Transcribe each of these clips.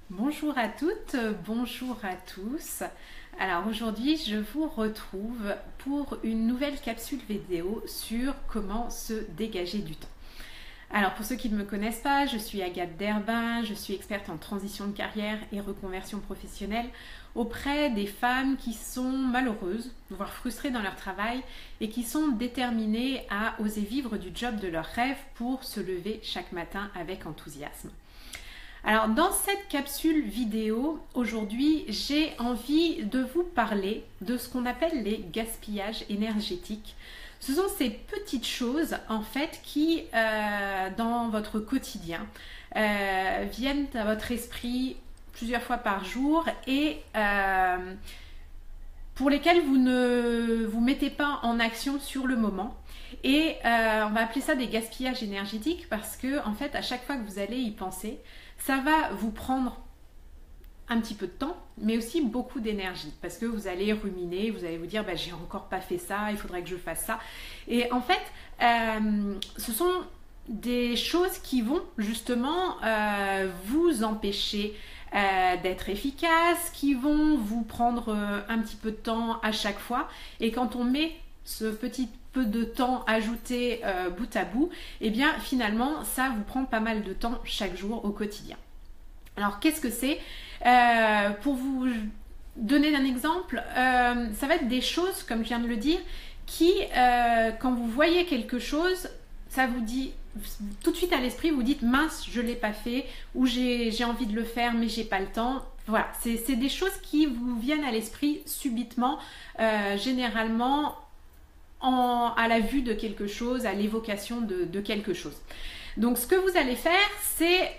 Bonjour à toutes, bonjour à tous. Alors aujourd'hui, je vous retrouve pour une nouvelle capsule vidéo sur comment se dégager du temps. Alors pour ceux qui ne me connaissent pas, je suis Agathe Derbin, je suis experte en transition de carrière et reconversion professionnelle auprès des femmes qui sont malheureuses, voire frustrées dans leur travail et qui sont déterminées à oser vivre du job de leurs rêves pour se lever chaque matin avec enthousiasme. Alors dans cette capsule vidéo, aujourd'hui, j'ai envie de vous parler de ce qu'on appelle les gaspillages énergétiques. Ce sont ces petites choses en fait qui, dans votre quotidien, viennent à votre esprit plusieurs fois par jour et pour lesquelles vous ne vous mettez pas en action sur le moment. Et on va appeler ça des gaspillages énergétiques parce que en fait, à chaque fois que vous allez y penser, ça va vous prendre un petit peu de temps, mais aussi beaucoup d'énergie, parce que vous allez ruminer, vous allez vous dire, bah, j'ai encore pas fait ça, il faudrait que je fasse ça. Et en fait, ce sont des choses qui vont justement vous empêcher d'être efficace, qui vont vous prendre un petit peu de temps à chaque fois. Et quand on met ce petit peu de temps ajouté bout à bout, et bien finalement ça vous prend pas mal de temps chaque jour au quotidien. Alors qu'est-ce que c'est? Pour vous donner un exemple, ça va être des choses, comme je viens de le dire, qui quand vous voyez quelque chose, ça vous dit tout de suite à l'esprit, vous dites mince, je ne l'ai pas fait, ou j'ai envie de le faire mais j'ai pas le temps. Voilà, c'est des choses qui vous viennent à l'esprit subitement, généralement à la vue de quelque chose, à l'évocation de quelque chose. Donc ce que vous allez faire, c'est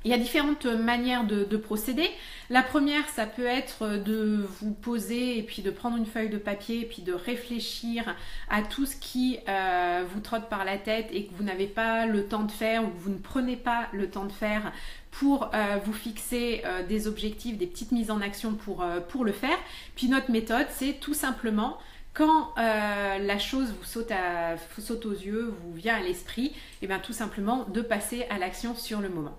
il y a différentes manières de procéder. La première, ça peut être de vous poser et puis de prendre une feuille de papier et puis de réfléchir à tout ce qui vous trotte par la tête et que vous n'avez pas le temps de faire ou que vous ne prenez pas le temps de faire pour vous fixer des objectifs, des petites mises en action pour le faire. Puis notre méthode, c'est tout simplement quand la chose vous saute aux yeux, vous vient à l'esprit, et bien tout simplement de passer à l'action sur le moment.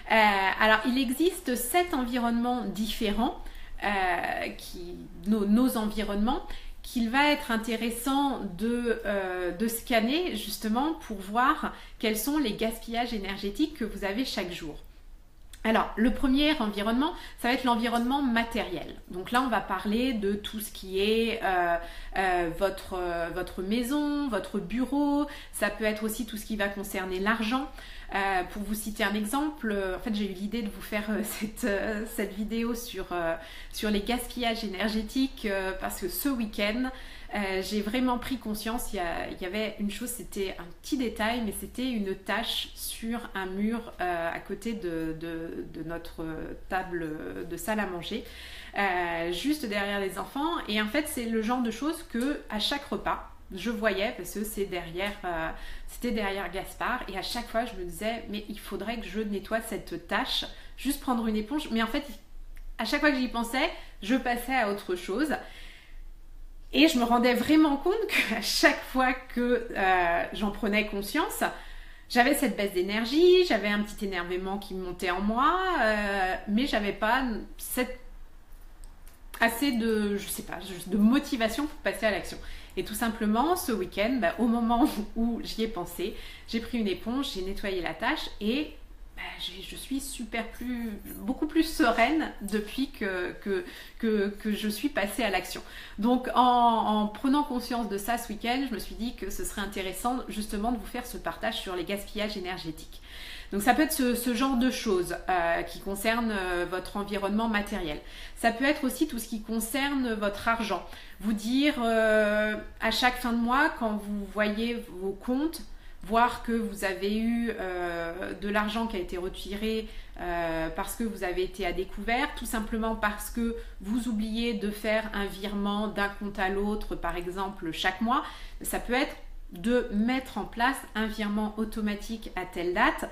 Alors il existe 7 environnements différents, nos environnements, qu'il va être intéressant de scanner justement pour voir quels sont les gaspillages énergétiques que vous avez chaque jour. Alors, le premier environnement, ça va être l'environnement matériel. Donc là, on va parler de tout ce qui est votre maison, votre bureau. Ça peut être aussi tout ce qui va concerner l'argent. Pour vous citer un exemple, en fait, j'ai eu l'idée de vous faire cette vidéo sur les gaspillages énergétiques parce que ce week-end, j'ai vraiment pris conscience, il y avait une chose, c'était un petit détail, mais c'était une tache sur un mur à côté de notre table de salle à manger, juste derrière les enfants. Et en fait, c'est le genre de choses que à chaque repas, je voyais parce que c'était derrière Gaspard. Et à chaque fois, je me disais, mais il faudrait que je nettoie cette tache, juste prendre une éponge. Mais en fait, à chaque fois que j'y pensais, je passais à autre chose. Et je me rendais vraiment compte qu'à chaque fois que j'en prenais conscience, j'avais cette baisse d'énergie, j'avais un petit énervement qui montait en moi, mais j'avais pas assez de, je sais pas, de motivation pour passer à l'action. Et tout simplement, ce week-end, au moment où j'y ai pensé, j'ai pris une éponge, j'ai nettoyé la tâche et je suis beaucoup plus sereine depuis que je suis passée à l'action. Donc en prenant conscience de ça ce week-end, je me suis dit que ce serait intéressant justement de vous faire ce partage sur les gaspillages énergétiques. Donc ça peut être ce genre de choses qui concernent votre environnement matériel. Ça peut être aussi tout ce qui concerne votre argent. Vous dire à chaque fin de mois, quand vous voyez vos comptes, voir que vous avez eu de l'argent qui a été retiré parce que vous avez été à découvert, tout simplement parce que vous oubliez de faire un virement d'un compte à l'autre, par exemple, chaque mois. Ça peut être de mettre en place un virement automatique à telle date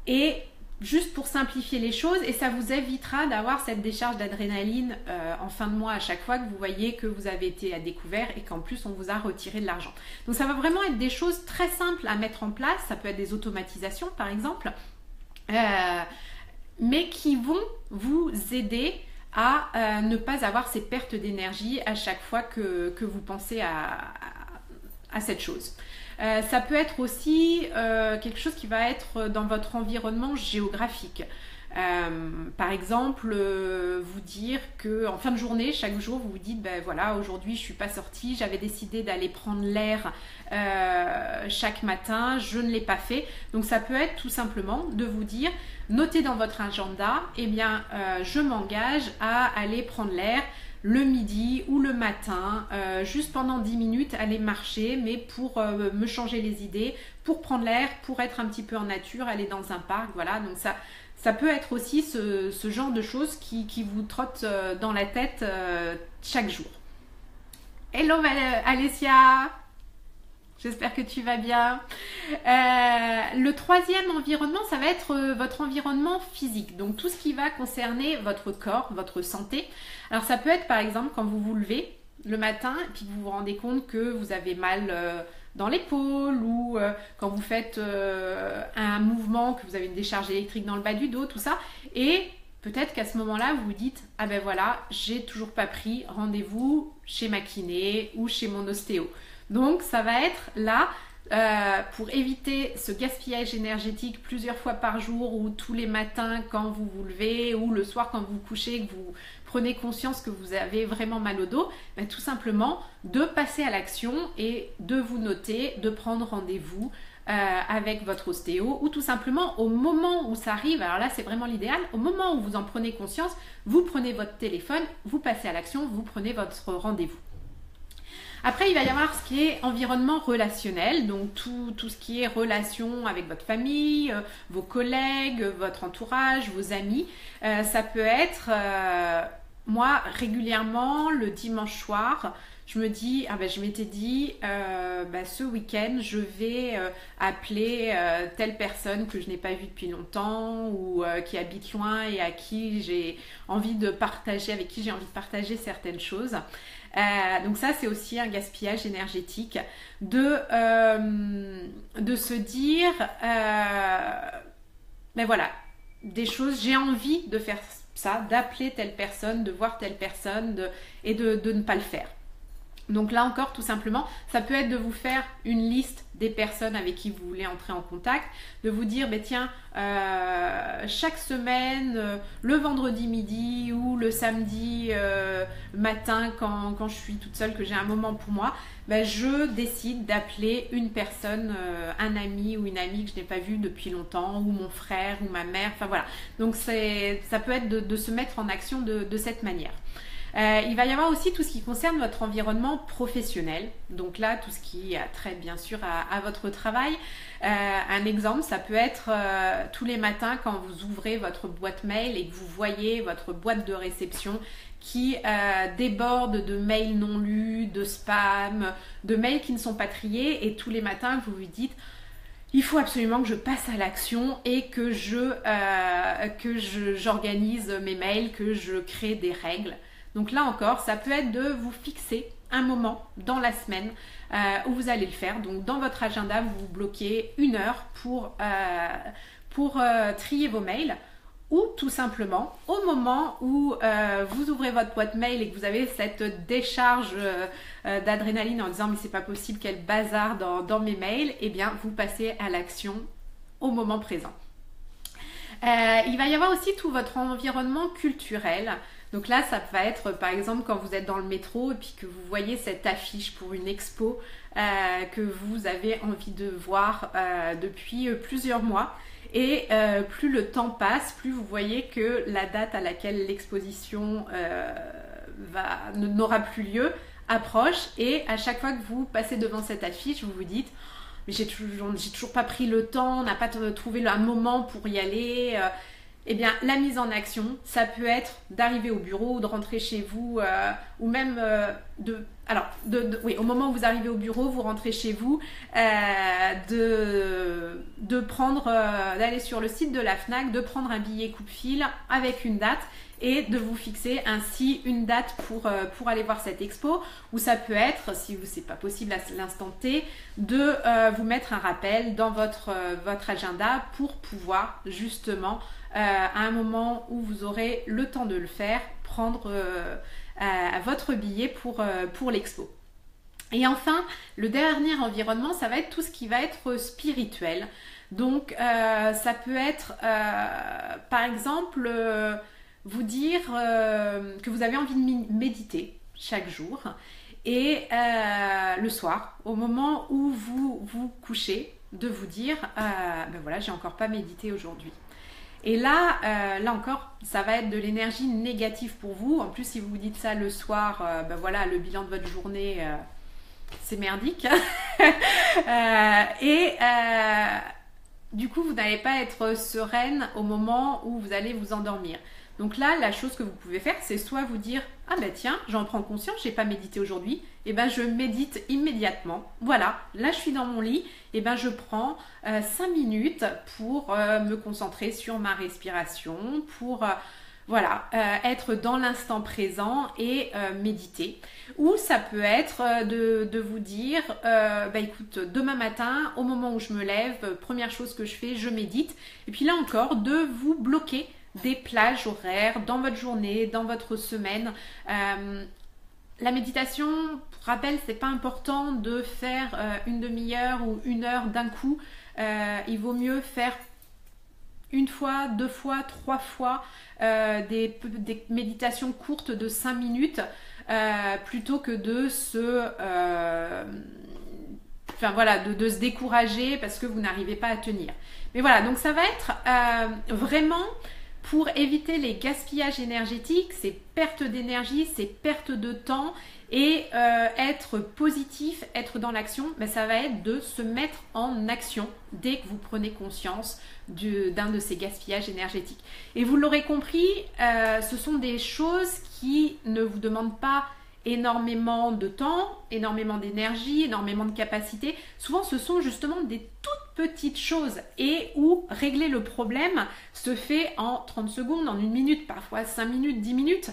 et juste pour simplifier les choses, et ça vous évitera d'avoir cette décharge d'adrénaline en fin de mois à chaque fois que vous voyez que vous avez été à découvert et qu'en plus on vous a retiré de l'argent. Donc ça va vraiment être des choses très simples à mettre en place. Ça peut être des automatisations par exemple. mais qui vont vous aider à ne pas avoir ces pertes d'énergie à chaque fois que vous pensez à cette chose. Ça peut être aussi quelque chose qui va être dans votre environnement géographique. Par exemple, vous dire que en fin de journée, chaque jour, vous vous dites, ben voilà, aujourd'hui je suis pas sortie, j'avais décidé d'aller prendre l'air chaque matin, je ne l'ai pas fait. Donc ça peut être tout simplement de vous dire, notez dans votre agenda, eh bien, je m'engage à aller prendre l'air le midi ou le matin, juste pendant 10 minutes, aller marcher, mais pour me changer les idées, pour prendre l'air, pour être un petit peu en nature, aller dans un parc, voilà. Donc ça peut être aussi ce genre de choses qui vous trottent dans la tête chaque jour. Hello Alessia, j'espère que tu vas bien. Le troisième environnement, ça va être votre environnement physique. Donc tout ce qui va concerner votre corps, votre santé. Alors ça peut être par exemple quand vous vous levez le matin et puis vous vous rendez compte que vous avez mal dans l'épaule ou quand vous faites un mouvement, que vous avez une décharge électrique dans le bas du dos, tout ça. Et peut-être qu'à ce moment-là, vous vous dites, ah ben voilà, j'ai toujours pas pris rendez-vous chez ma kiné ou chez mon ostéo. Donc ça va être là pour éviter ce gaspillage énergétique plusieurs fois par jour ou tous les matins quand vous vous levez ou le soir quand vous vous couchez, que vous prenez conscience que vous avez vraiment mal au dos, ben, tout simplement de passer à l'action et de vous noter, de prendre rendez-vous avec votre ostéo ou tout simplement au moment où ça arrive, alors là c'est vraiment l'idéal, au moment où vous en prenez conscience, vous prenez votre téléphone, vous passez à l'action, vous prenez votre rendez-vous. Après, il va y avoir ce qui est environnement relationnel, donc tout ce qui est relation avec votre famille, vos collègues, votre entourage, vos amis. Ça peut être, moi, régulièrement, le dimanche soir, je me dis, ah ben, je m'étais dit, ce week-end, je vais appeler telle personne que je n'ai pas vue depuis longtemps ou qui habite loin et à qui j'ai envie de partager, avec qui j'ai envie de partager certaines choses. Donc ça, c'est aussi un gaspillage énergétique de se dire, ben voilà, des choses, j'ai envie de faire ça, d'appeler telle personne, de voir telle personne et de ne pas le faire. Donc là encore, tout simplement, ça peut être de vous faire une liste des personnes avec qui vous voulez entrer en contact, de vous dire, ben tiens, chaque semaine, le vendredi midi ou le samedi matin, quand je suis toute seule, que j'ai un moment pour moi, ben je décide d'appeler une personne, un ami ou une amie que je n'ai pas vue depuis longtemps, ou mon frère ou ma mère, enfin voilà. Donc ça peut être de se mettre en action de cette manière. Il va y avoir aussi tout ce qui concerne votre environnement professionnel. Donc là, tout ce qui a trait bien sûr à votre travail. Un exemple, ça peut être tous les matins quand vous ouvrez votre boîte mail et que vous voyez votre boîte de réception qui déborde de mails non lus, de spam, de mails qui ne sont pas triés et tous les matins vous vous dites il faut absolument que je passe à l'action et que j'organise mes mails, que je crée des règles. Donc là encore, ça peut être de vous fixer un moment dans la semaine où vous allez le faire. Donc dans votre agenda, vous bloquez 1 heure pour trier vos mails ou tout simplement au moment où vous ouvrez votre boîte mail et que vous avez cette décharge d'adrénaline en disant mais c'est pas possible, quel bazar dans mes mails, eh bien vous passez à l'action au moment présent. Il va y avoir aussi tout votre environnement culturel. Donc là, ça va être par exemple quand vous êtes dans le métro et puis que vous voyez cette affiche pour une expo que vous avez envie de voir depuis plusieurs mois. Et plus le temps passe, plus vous voyez que la date à laquelle l'exposition n'aura plus lieu approche. Et à chaque fois que vous passez devant cette affiche, vous vous dites mais j'ai toujours pas pris le temps, on n'a pas trouvé un moment pour y aller. Eh bien, la mise en action, ça peut être d'arriver au bureau ou de rentrer chez vous ou même alors, oui, au moment où vous arrivez au bureau, vous rentrez chez vous, d'aller sur le site de la FNAC, de prendre un billet coupe-fil avec une date et de vous fixer ainsi une date pour aller voir cette expo. Ou ça peut être, si c'est pas possible à l'instant T, de vous mettre un rappel dans votre agenda pour pouvoir justement, à un moment où vous aurez le temps de le faire, prendre à votre billet pour l'expo. Et enfin, le dernier environnement, ça va être tout ce qui va être spirituel. Donc, ça peut être, par exemple, vous dire que vous avez envie de méditer chaque jour. Et le soir, au moment où vous vous couchez, de vous dire, ben voilà, j'ai encore pas médité aujourd'hui. Et là encore, ça va être de l'énergie négative pour vous. En plus, si vous vous dites ça le soir, ben voilà, le bilan de votre journée, c'est merdique. Du coup, vous n'allez pas être sereine au moment où vous allez vous endormir. Donc là, la chose que vous pouvez faire, c'est soit vous dire « Ah ben tiens, j'en prends conscience, j'ai pas médité aujourd'hui, et ben je médite immédiatement. Voilà, là je suis dans mon lit, et ben je prends 5 minutes pour me concentrer sur ma respiration, pour être dans l'instant présent et méditer. » Ou ça peut être de vous dire écoute, demain matin, au moment où je me lève, première chose que je fais, je médite. Et puis là encore, de vous bloquer des plages horaires dans votre journée, dans votre semaine. La méditation, pour rappel, c'est pas important de faire une demi-heure ou 1 heure d'un coup. Il vaut mieux faire 1 fois, 2 fois, 3 fois des méditations courtes de 5 minutes plutôt que de se décourager parce que vous n'arrivez pas à tenir. Mais voilà, donc ça va être vraiment pour éviter les gaspillages énergétiques, ces pertes d'énergie, ces pertes de temps et être positif, être dans l'action, ça va être de se mettre en action dès que vous prenez conscience d'un de ces gaspillages énergétiques. Et vous l'aurez compris, ce sont des choses qui ne vous demandent pas énormément de temps, énormément d'énergie, énormément de capacité. Souvent, ce sont justement des toutes petites choses et où régler le problème se fait en 30 secondes, en 1 minute, parfois 5 minutes, 10 minutes,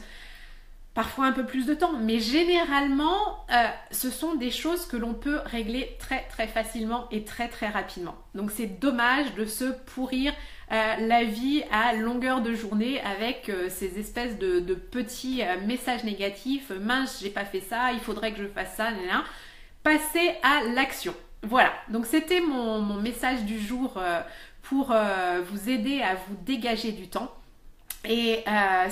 parfois un peu plus de temps. Mais généralement, ce sont des choses que l'on peut régler très très facilement et très très rapidement. Donc c'est dommage de se pourrir la vie à longueur de journée avec ces espèces de petits messages négatifs. Mince, j'ai pas fait ça, il faudrait que je fasse ça. Passez à l'action. Voilà, donc c'était mon message du jour pour vous aider à vous dégager du temps. Et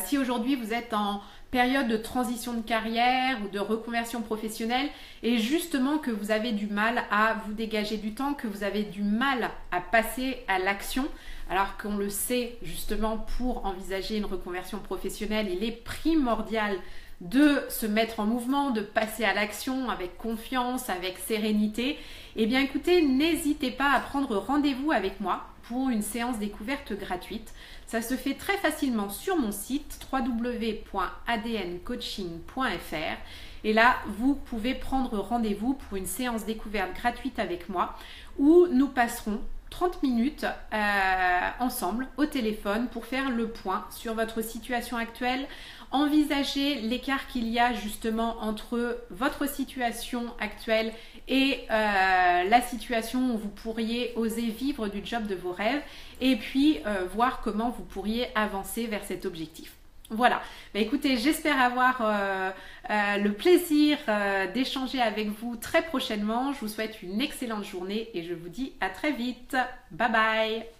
si aujourd'hui vous êtes en période de transition de carrière ou de reconversion professionnelle et justement que vous avez du mal à vous dégager du temps, que vous avez du mal à passer à l'action, alors qu'on le sait justement pour envisager une reconversion professionnelle, il est primordial de se mettre en mouvement, de passer à l'action avec confiance, avec sérénité. Eh bien écoutez, n'hésitez pas à prendre rendez-vous avec moi pour une séance découverte gratuite. Ça se fait très facilement sur mon site www.adncoaching.fr et là, vous pouvez prendre rendez-vous pour une séance découverte gratuite avec moi où nous passerons 30 minutes ensemble au téléphone pour faire le point sur votre situation actuelle, envisager l'écart qu'il y a justement entre votre situation actuelle et la situation où vous pourriez oser vivre du job de vos rêves et puis voir comment vous pourriez avancer vers cet objectif. Voilà, écoutez, j'espère avoir le plaisir d'échanger avec vous très prochainement. Je vous souhaite une excellente journée et je vous dis à très vite. Bye bye.